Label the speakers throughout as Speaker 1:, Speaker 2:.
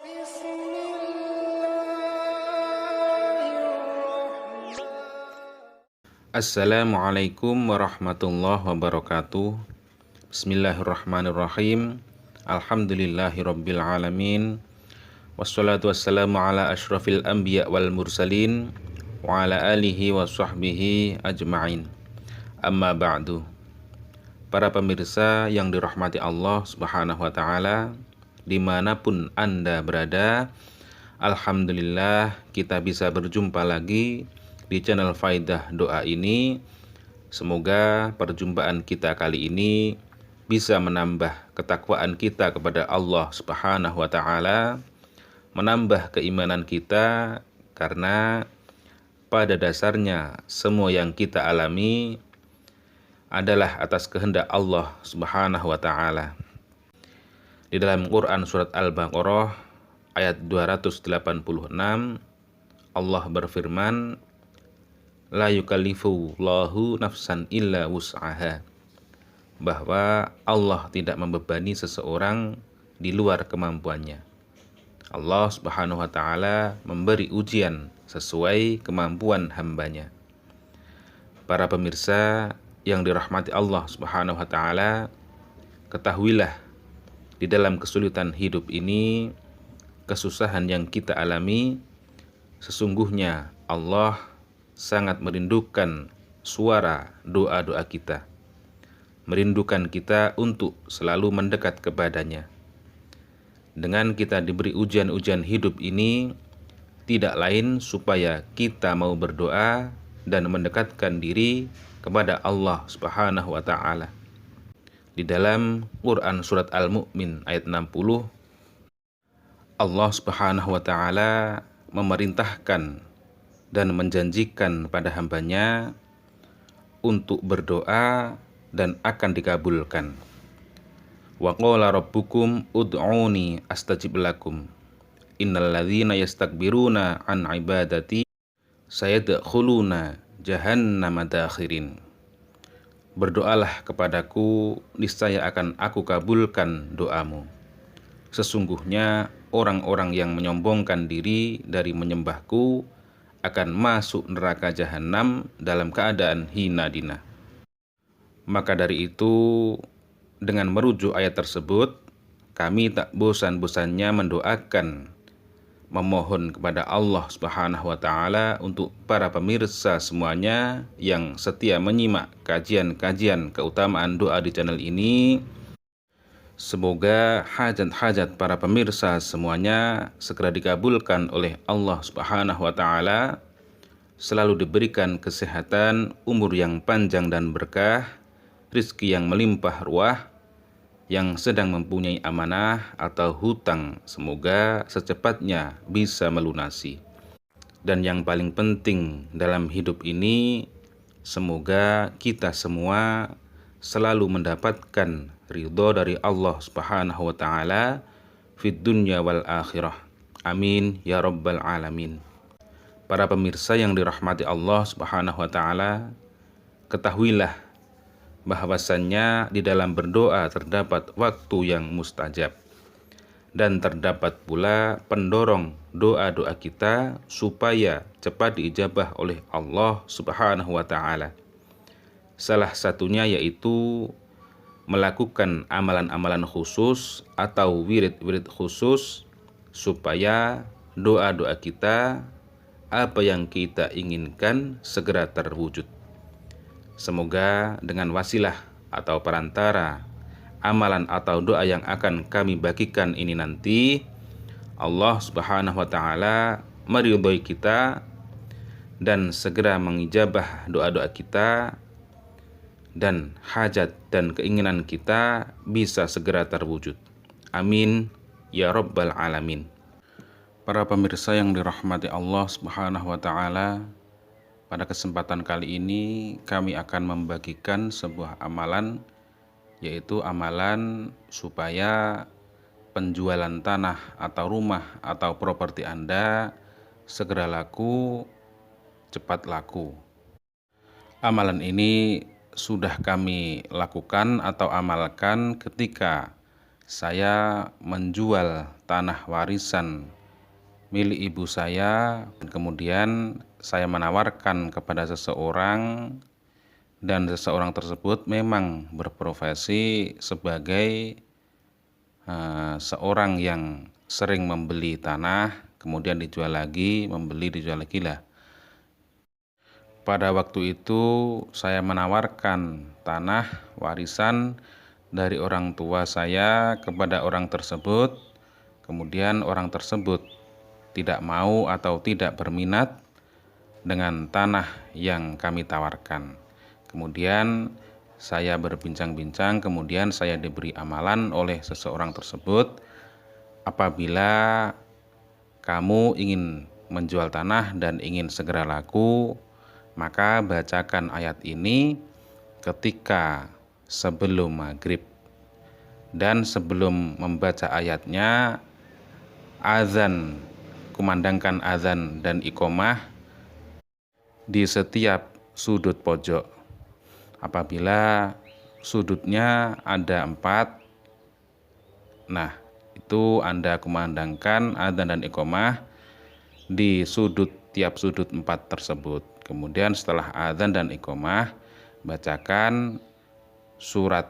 Speaker 1: Assalamualaikum warahmatullahi wabarakatuh. Bismillahirrahmanirrahim. Alhamdulillahirabbil alamin. Wassalatu wassalamu ala asyrafil anbiya wal mursalin wa ala alihi wa sahbihi ajma'in. Amma ba'du. Para pemirsa yang dirahmati Allah Subhanahu wa taala, dimanapun Anda berada, alhamdulillah kita bisa berjumpa lagi di channel Faidah Doa ini. Semoga perjumpaan kita kali ini bisa menambah ketakwaan kita kepada Allah Subhanahu wa taala, menambah keimanan kita, karena pada dasarnya semua yang kita alami adalah atas kehendak Allah Subhanahu wa taala. Di dalam Quran surat Al-Baqarah ayat 286 Allah berfirman, la yukallifullahu nafsan illa wus'aha, bahwa Allah tidak membebani seseorang di luar kemampuannya. Allah Subhanahu wa taala memberi ujian sesuai kemampuan hambanya. Para pemirsa yang dirahmati Allah Subhanahu wa taala, ketahuilah di dalam kesulitan hidup ini, kesusahan yang kita alami, sesungguhnya Allah sangat merindukan suara doa-doa kita, merindukan kita untuk selalu mendekat kepadanya. Dengan kita diberi ujian-ujian hidup ini, tidak lain supaya kita mau berdoa dan mendekatkan diri kepada Allah Subhanahu wa taala. Di dalam Quran surat Al-Mu'min ayat 60, Allah Subhanahu wa taala memerintahkan dan menjanjikan pada hambanya untuk berdoa dan akan dikabulkan. Wa qala rabbukum ud'uni astajib lakum innal ladzina yastakbiruna an ibadati sayadkhuluna jahannama dakhirin. Berdoalah kepadaku, niscaya akan aku kabulkan doamu. Sesungguhnya orang-orang yang menyombongkan diri dari menyembahku akan masuk neraka jahanam dalam keadaan hina dina. Maka dari itu, dengan merujuk ayat tersebut, kami tak bosan-bosannya mendoakan, memohon kepada Allah Subhanahu wa taala untuk para pemirsa semuanya yang setia menyimak kajian-kajian keutamaan doa di channel ini. Semoga hajat-hajat para pemirsa semuanya segera dikabulkan oleh Allah Subhanahu wa taala, selalu diberikan kesehatan, umur yang panjang dan berkah, rizki yang melimpah ruah. Yang sedang mempunyai amanah atau hutang, semoga secepatnya bisa melunasi. Dan yang paling penting dalam hidup ini, semoga kita semua selalu mendapatkan ridho dari Allah Subhanahu wa taala fid dunya wal akhirah. Amin ya rabbal alamin. Para pemirsa yang dirahmati Allah Subhanahu wa taala, ketahuilah bahwasannya di dalam berdoa terdapat waktu yang mustajab, dan terdapat pula pendorong doa-doa kita supaya cepat diijabah oleh Allah Subhanahu wa taala. Salah satunya yaitu melakukan amalan-amalan khusus atau wirid-wirid khusus supaya doa-doa kita, apa yang kita inginkan, segera terwujud. Semoga dengan wasilah atau perantara amalan atau doa yang akan kami bagikan ini nanti, Allah Subhanahu wa taala meridhoi kita dan segera mengijabah doa-doa kita, dan hajat dan keinginan kita bisa segera terwujud. Amin ya rabbal alamin. Para pemirsa yang dirahmati Allah Subhanahu wa taala, pada kesempatan kali ini kami akan membagikan sebuah amalan, yaitu amalan supaya penjualan tanah atau rumah atau properti Anda segera laku, cepat laku. Amalan ini sudah kami lakukan atau amalkan ketika saya menjual tanah warisan milik ibu saya, dan kemudian saya menawarkan kepada seseorang, dan seseorang tersebut memang berprofesi sebagai seorang yang sering membeli tanah, kemudian dijual lagi, membeli, dijual lagi lah. Pada waktu itu saya menawarkan tanah warisan dari orang tua saya kepada orang tersebut, kemudian orang tersebut tidak mau atau tidak berminat dengan tanah yang kami tawarkan. Kemudian saya berbincang-bincang, kemudian saya diberi amalan oleh seseorang tersebut, apabila kamu ingin menjual tanah dan ingin segera laku, maka bacakan ayat ini ketika sebelum maghrib. Dan sebelum membaca ayatnya, azan, kumandangkan azan dan iqomah di setiap sudut pojok. Apabila sudutnya ada 4, nah itu Anda kumandangkan azan dan iqomah di tiap sudut 4 tersebut. Kemudian setelah azan dan iqomah, bacakan surat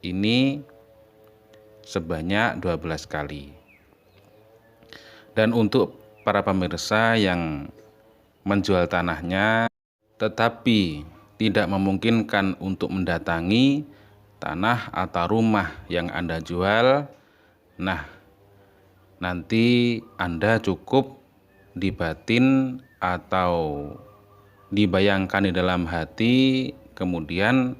Speaker 1: ini sebanyak 12 kali. Dan untuk para pemirsa yang menjual tanahnya tetapi tidak memungkinkan untuk mendatangi tanah atau rumah yang Anda jual, nah nanti Anda cukup dibatin atau dibayangkan di dalam hati, kemudian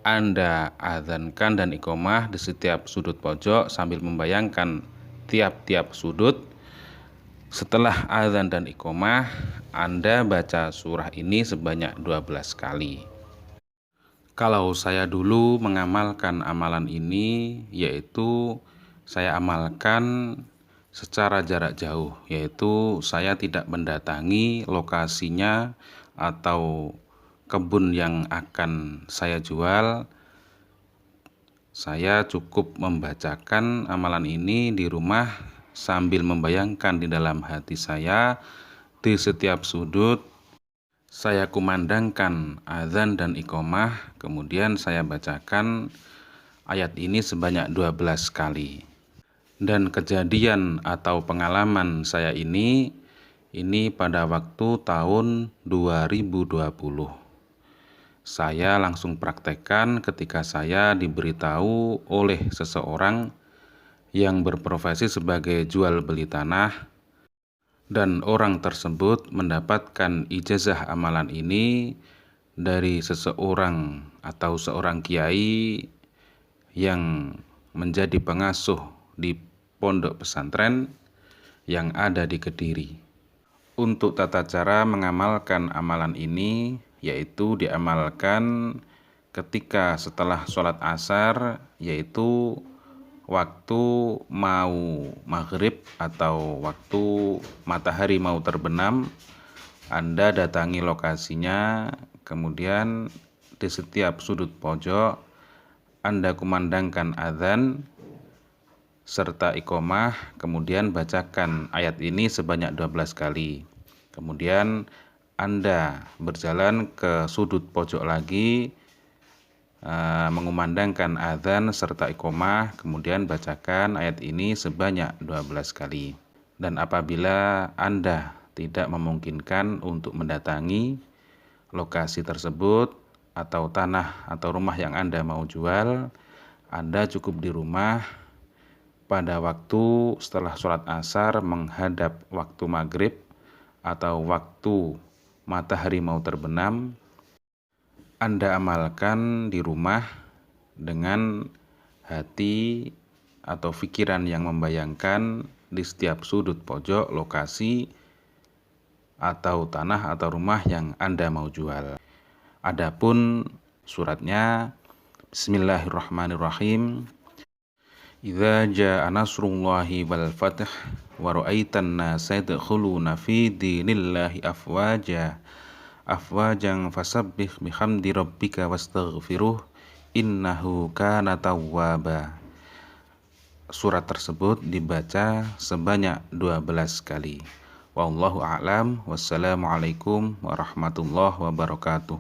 Speaker 1: Anda azankan dan iqomah di setiap sudut pojok sambil membayangkan tiap-tiap sudut. Setelah azan dan iqomah, Anda baca surah ini sebanyak 12 kali. Kalau saya dulu mengamalkan amalan ini, yaitu saya amalkan secara jarak jauh, yaitu saya tidak mendatangi lokasinya atau kebun yang akan saya jual. Saya cukup membacakan amalan ini di rumah sambil membayangkan di dalam hati saya, di setiap sudut saya kumandangkan azan dan iqomah, kemudian saya bacakan ayat ini sebanyak 12 kali. Dan kejadian atau pengalaman saya ini pada waktu tahun 2020. Saya langsung praktekkan ketika saya diberitahu oleh seseorang yang berprofesi sebagai jual beli tanah, dan orang tersebut mendapatkan ijazah amalan ini dari seseorang atau seorang kiai yang menjadi pengasuh di pondok pesantren yang ada di Kediri. Untuk tata cara mengamalkan amalan ini, yaitu diamalkan ketika setelah sholat asar, yaitu waktu mau maghrib atau waktu matahari mau terbenam. Anda datangi lokasinya, kemudian di setiap sudut pojok Anda kumandangkan azan serta iqomah, kemudian bacakan ayat ini sebanyak 12 kali. Kemudian Anda berjalan ke sudut pojok lagi, mengumandangkan azan serta iqomah, kemudian bacakan ayat ini sebanyak 12 kali. Dan apabila Anda tidak memungkinkan untuk mendatangi lokasi tersebut atau tanah atau rumah yang Anda mau jual, Anda cukup di rumah pada waktu setelah sholat asar menghadap waktu maghrib atau waktu matahari mau terbenam. Anda amalkan di rumah dengan hati atau pikiran yang membayangkan di setiap sudut pojok lokasi atau tanah atau rumah yang Anda mau jual. Adapun suratnya, Bismillahirrahmanirrahim. Idza jaa nasrullahi wal fath wa ra'aitan nasa yadkhuluna fi dinillahi afwajan fasabbih bihamdi rabbika wastaghfiruh innahu kana tawwaba. surat tersebut dibaca sebanyak 12 kali. Wallahu a'lam. Wassalamualaikum warahmatullahi wabarakatuh.